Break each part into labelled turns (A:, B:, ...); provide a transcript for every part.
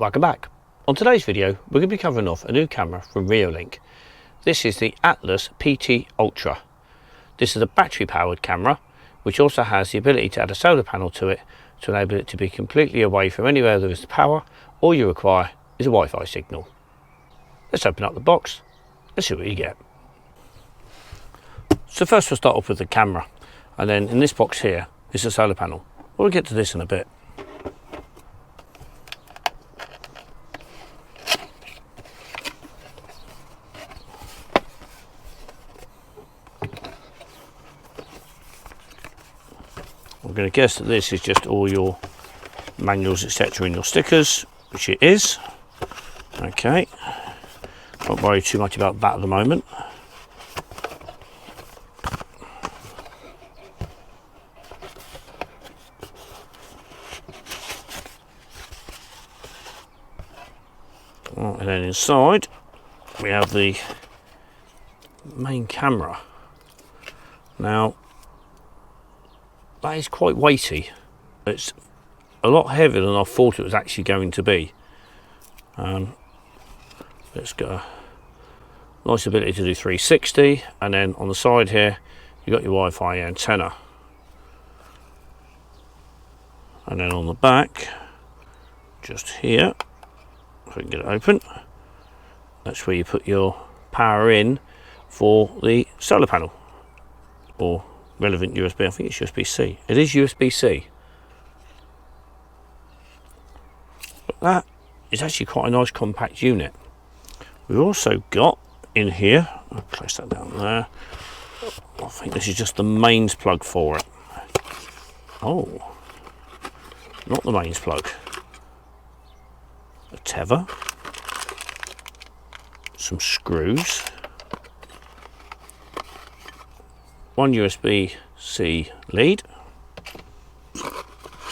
A: Welcome back. On today's video we're going to be covering off a new camera from Reolink. This is the Altas PT Ultra. This is a battery powered camera which also has the ability to add a solar panel to it to enable it to be completely away from anywhere there is power. All you require is a Wi-Fi signal. Let's open up the box and see what you get. So first we'll start off with the camera, and then in this box here is the solar panel. We'll get to this in a bit. I'm going to guess that this is just all your manuals, etc., and your stickers, which it is. Okay, won't worry too much about that at the moment. And then inside we have the main camera. Now that is quite weighty. It's a lot heavier than I thought it was actually going to be. It's got a nice ability to do 360, and then on the side here you've got your Wi-Fi antenna, and then on the back, just here, if we can get it open, that's where you put your power in for the solar panel, or relevant USB. I think it's USB-C. It is USB-C. But that is actually quite a nice compact unit. We've also got in here, I'll place that down there, I think this is just the mains plug for it. Oh, not the mains plug. A tether, some screws, one USB-C lead,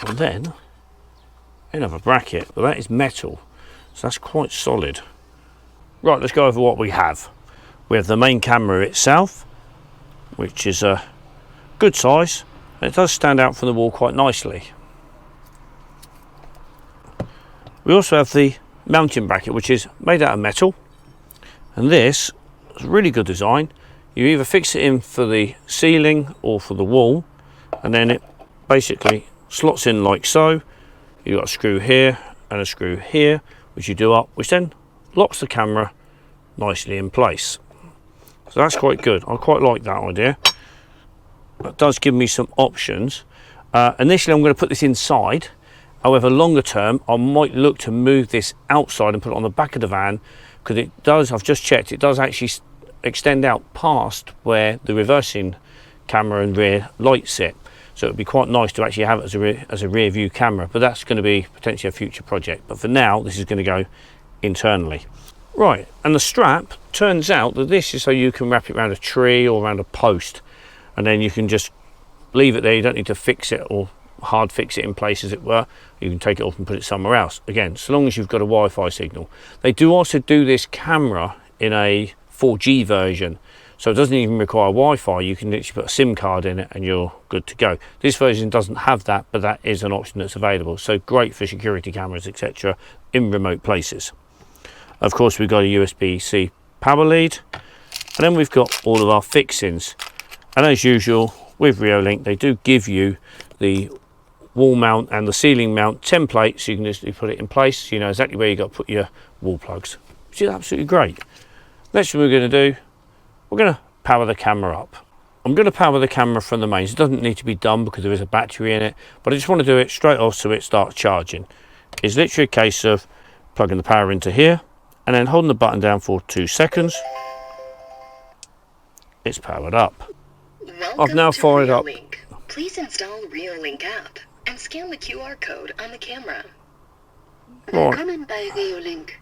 A: and then another bracket, but that is metal, so that's quite solid. Right, let's go over what we have. We have the main camera itself, which is a good size, and it does stand out from the wall quite nicely. We also have the mounting bracket, which is made out of metal, and this is a really good design. You either fix it in for the ceiling or for the wall, and then it basically slots in like so. You've got a screw here and a screw here, which you do up, which then locks the camera nicely in place. So that's quite good. I quite like that idea. That does give me some options. Initially I'm going to put this inside. However, longer term I might look to move this outside and put it on the back of the van, because it does, I've just checked, it does actually extend out past where the reversing camera and rear lights sit. So it would be quite nice to actually have it as a rear view camera, but that's going to be potentially a future project. But for now, this is going to go internally. Right, and the strap, turns out that this is so you can wrap it around a tree or around a post, and then you can just leave it there. You don't need to fix it or hard fix it in place, as it were. You can take it off and put it somewhere else. Again, so long as you've got a Wi-Fi signal. They do also do this camera in a 4G version, so it doesn't even require Wi-Fi. You can literally put a SIM card in it and you're good to go. This version doesn't have that, but that is an option that's available. So great for security cameras, etc., in remote places. Of course, we've got a USB-C power lead, and then we've got all of our fixings. And as usual with Reolink, they do give you the wall mount and the ceiling mount template, so you can just put it in place, so you know exactly where you got to put your wall plugs, which is absolutely great. Next thing we're going to do, we're going to power the camera up. I'm going to power the camera from the mains. It doesn't need to be done because there is a battery in it, but I just want to do it straight off so it starts charging. It's literally a case of plugging the power into here and then holding the button down for 2 seconds. It's powered up.
B: Welcome
A: I've now fired up.
B: Please install Reolink app and scan the QR code on the camera.
A: Right.
B: Willkommen bei Reolink.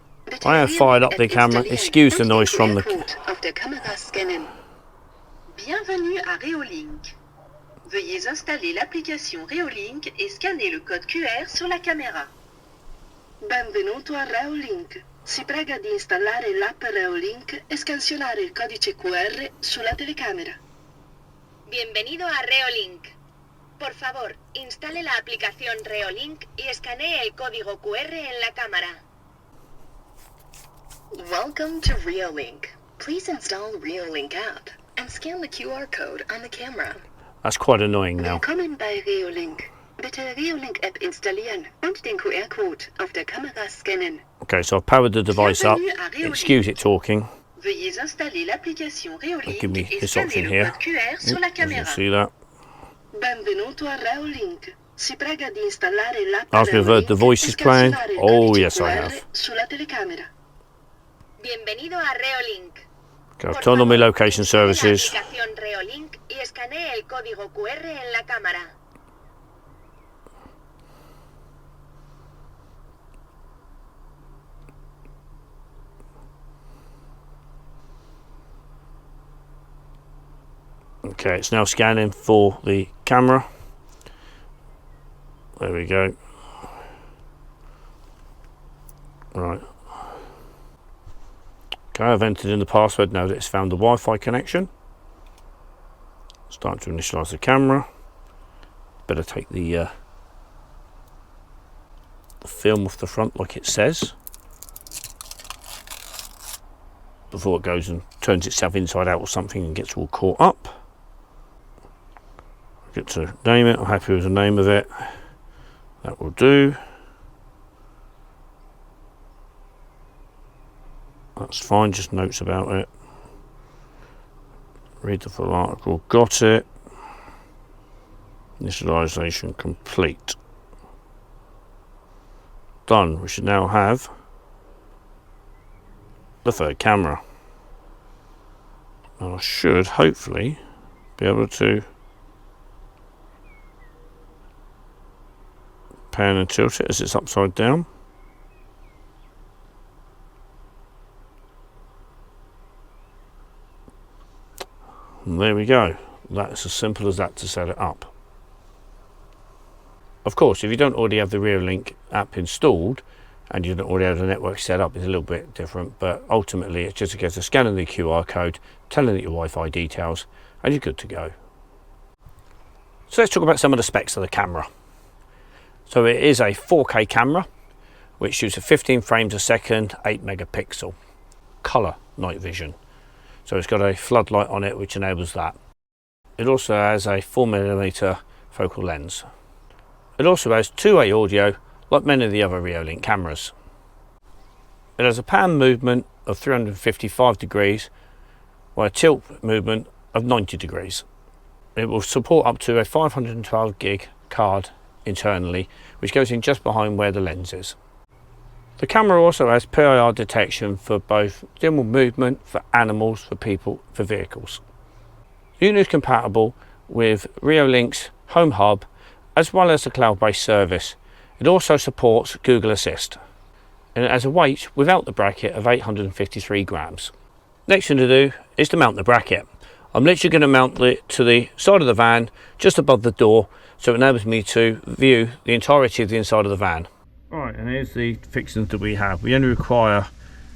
A: I have fired up the camera. Excuse the noise from the...
B: Bienvenue à Reolink. Veuillez installer l'application Reolink et scanner le code QR sur la caméra. Benvenuto a Reolink. Si prega di installare l'app Reolink e scansionare il codice QR sulla telecamera.
C: Bienvenido a Reolink. Por favor, instale la aplicación Reolink y escanee el código QR en la cámara.
B: Welcome to Reolink. Please install Reolink app and scan the QR code on the camera.
A: That's quite annoying now.
B: Willkommen bei Reolink. Bitte Reolink App installieren und den QR-Code auf der Kamera scannen.
A: Okay, so I've powered the device up. Excuse it talking.
B: Veuillez installer l'application Reolink
A: Give me
B: et
A: this
B: scanner
A: option
B: le
A: here.
B: code QR sur la
A: You can
B: caméra.
A: see that.
B: Benvenuto a Reolink. Si prega di installare l'app
A: Ask me if I've heard the voices playing. Oh yes, I have.
B: Sulla telecamera.
C: Bienvenido a Reolink.
A: Okay, I've turned on my location services.
C: La aplicación Reolink y escanee el código QR en la cámara.
A: Okay, it's now scanning for the camera. There we go. Right. Okay, I've entered in the password now that it's found the Wi-Fi connection. Start to initialize the camera. Better take the film off the front like it says before it goes and turns itself inside out or something and gets all caught up. Get to name it. I'm happy with the name of it. That will do. That's fine, just notes about it. Read the full article. Got it. Initialization complete. Done. We should now have the third camera. And I should hopefully be able to pan and tilt it as it's upside down. And there we go. That's as simple as that to set it up. Of course, if you don't already have the Reolink app installed and you don't already have the network set up, it's a little bit different, but ultimately it's just a case of scanning the QR code, telling it your Wi-Fi details, and you're good to go. So let's talk about some of the specs of the camera. So it is a 4K camera, which shoots at 15 frames a second, 8 megapixel, color night vision. So it's got a floodlight on it, which enables that. It also has a 4mm focal lens. It also has two-way audio, like many of the other Reolink cameras. It has a pan movement of 355 degrees, while a tilt movement of 90 degrees. It will support up to a 512 gig card internally, which goes in just behind where the lens is. The camera also has PIR detection for both general movement, for animals, for people, for vehicles. The unit is compatible with Reolink's Home Hub as well as the cloud-based service. It also supports Google Assist, and it has a weight without the bracket of 853 grams. Next thing to do is to mount the bracket. I'm literally going to mount it to the side of the van just above the door, so it enables me to view the entirety of the inside of the van. Right, and here's the fixings that we have. We only require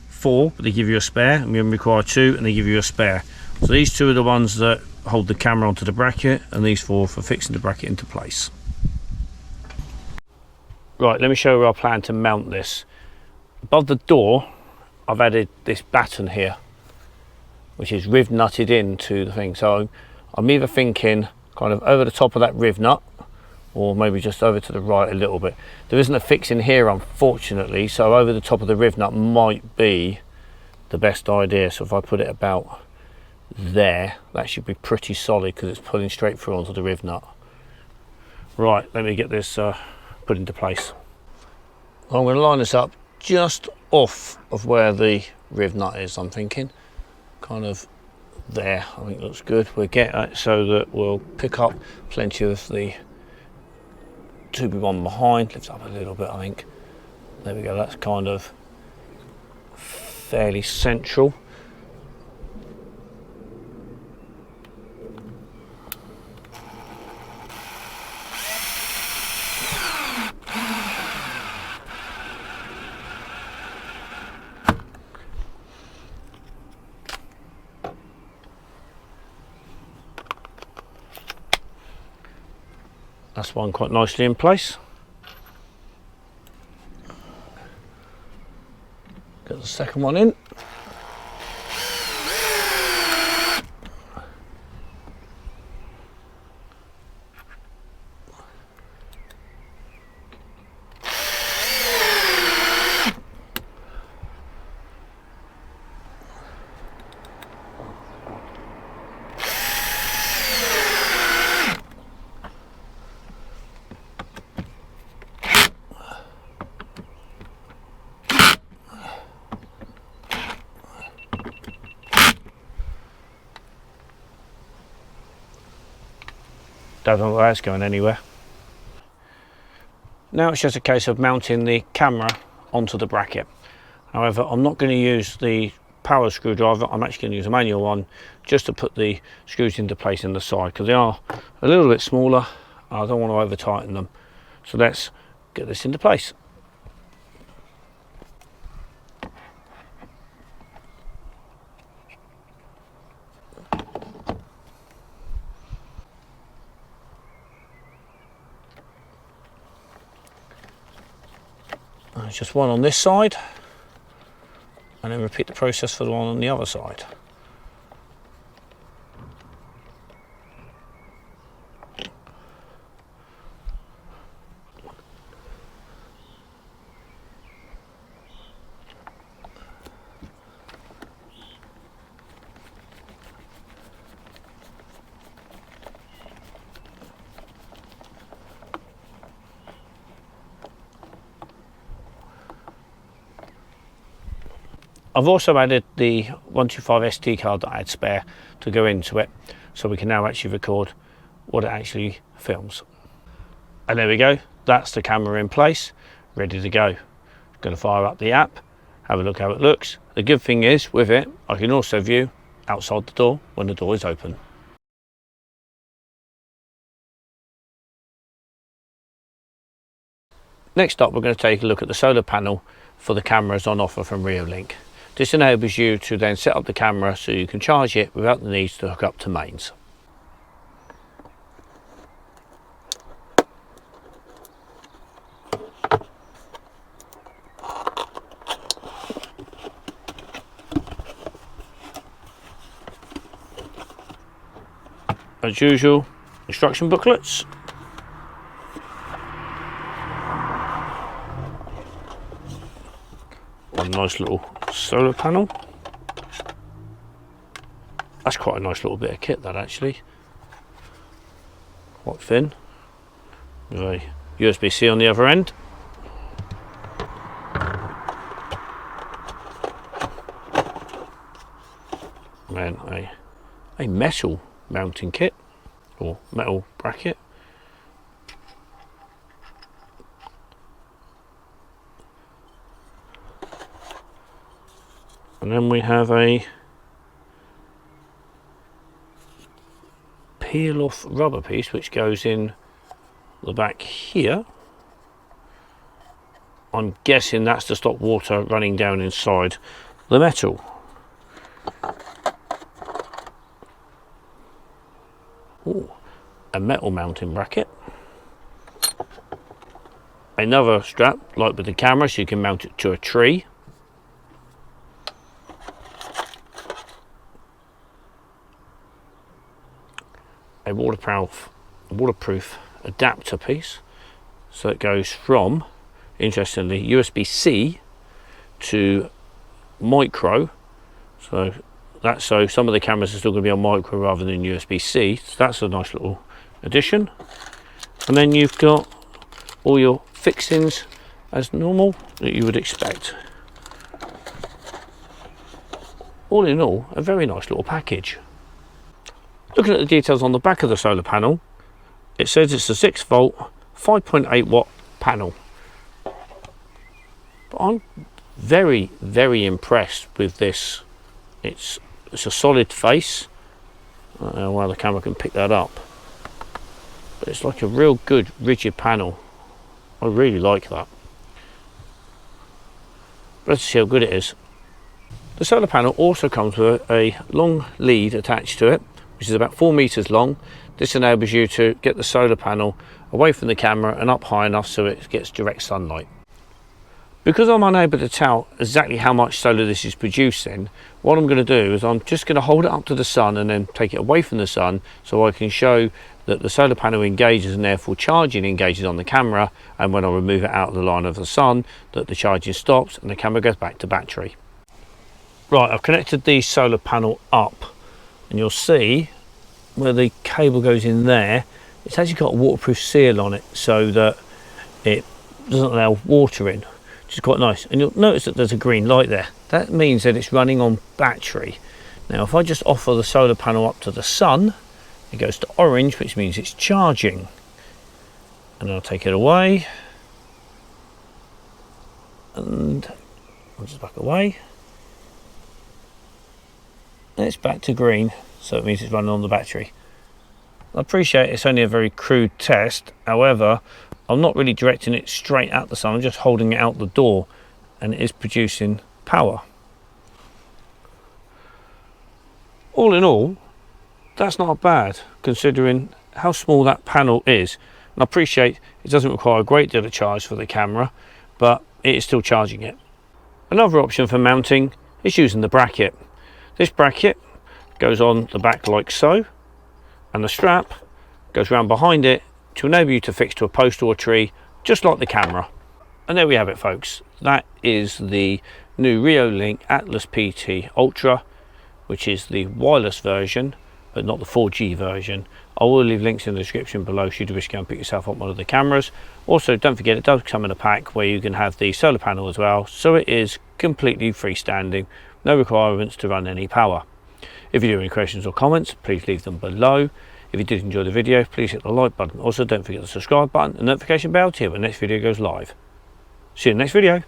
A: 4, but they give you a spare, and we only require 2 and they give you a spare. So these 2 are the ones that hold the camera onto the bracket, and these 4 for fixing the bracket into place. Right, let me show you our plan to mount this. Above the door I've added this batten here, which is riv nutted into the thing. So I'm either thinking kind of over the top of that riv nut, or maybe just over to the right a little bit. There isn't a fix in here, unfortunately, so over the top of the riv nut might be the best idea. So if I put it about there, that should be pretty solid because it's pulling straight through onto the riv nut. Right, let me get this put into place. I'm going to line this up just off of where the riv nut is, I'm thinking. Kind of there, I think looks good. We'll get it so that we'll pick up plenty of the 2B1 behind. Lifts up a little bit, I think. There we go, that's kind of fairly central. That's one quite nicely in place. Get the second one in. don't know whether that's going anywhere. Now it's just a case of mounting the camera onto the bracket. However, I'm not going to use the power screwdriver, I'm actually going to use a manual one just to put the screws into place in the side, because they are a little bit smaller. I don't want to over tighten them. So let's get this into place. There's just one on this side, and then repeat the process for the one on the other side. I've also added the 125 SD card that I had spare to go into it, so we can now actually record what it actually films. And there we go, that's the camera in place, ready to go. Going to fire up the app, have a look how it looks. The good thing is with it, I can also view outside the door when the door is open. Next up, we're going to take a look at the solar panel for the cameras on offer from Reolink. This enables you to then set up the camera so you can charge it without the need to hook up to mains. As usual, instruction booklets. One nice little solar panel. That's quite a nice little bit of kit, that actually. Quite thin. With a USB-C on the other end. And a metal mounting kit, or metal bracket. And then we have a peel off rubber piece which goes in the back here. I'm guessing that's to stop water running down inside the metal. Ooh, a metal mounting bracket. Another strap like with the camera, so you can mount it to a tree. A waterproof adapter piece, so it goes from, interestingly, USB-C to micro, so that's so some of the cameras are still going to be on micro rather than USB-C, so that's a nice little addition. And then you've got all your fixings as normal that you would expect. All in all, a very nice little package. Looking at the details on the back of the solar panel, it says it's a 6 volt 5.8 watt panel. But I'm very impressed with this. It's a solid face. I don't know why the camera can pick that up, but it's like a real good rigid panel. I really like that. But let's see how good it is. The solar panel also comes with a long lead attached to it, which is about 4 meters long. This enables you to get the solar panel away from the camera and up high enough so it gets direct sunlight. Because I'm unable to tell exactly how much solar this is producing, what I'm going to do is I'm just going to hold it up to the sun and then take it away from the sun so I can show that the solar panel engages and therefore charging engages on the camera, and when I remove it out of the line of the sun that the charging stops and the camera goes back to battery. Right, I've connected the solar panel up, and you'll see where the cable goes in there, it's actually got a waterproof seal on it so that it doesn't allow water in, which is quite nice. And you'll notice that there's a green light there. That means that it's running on battery. Now if I just offer the solar panel up to the sun, it goes to orange, which means it's charging. And I'll take it away, and I'll just back away, and it's back to green, so it means it's running on the battery. I appreciate it's only a very crude test, however I'm not really directing it straight at the sun, I'm just holding it out the door, and it is producing power. All in all, that's not bad considering how small that panel is. And I appreciate it doesn't require a great deal of charge for the camera, but it is still charging it. Another option for mounting is using the bracket. This bracket goes on the back like so, and the strap goes round behind it to enable you to fix to a post or a tree, just like the camera. And there we have it, folks. That is the new Reolink Altas PT Ultra, which is the wireless version, but not the 4G version. I will leave links in the description below should you wish to go and pick yourself up one of the cameras. Also, don't forget it does come in a pack where you can have the solar panel as well, so it is completely freestanding, no requirements to run any power. If you do have any questions or comments, please leave them below. If you did enjoy the video, please hit the like button. Also, don't forget the subscribe button and notification bell to hear when the next video goes live. See you in the next video.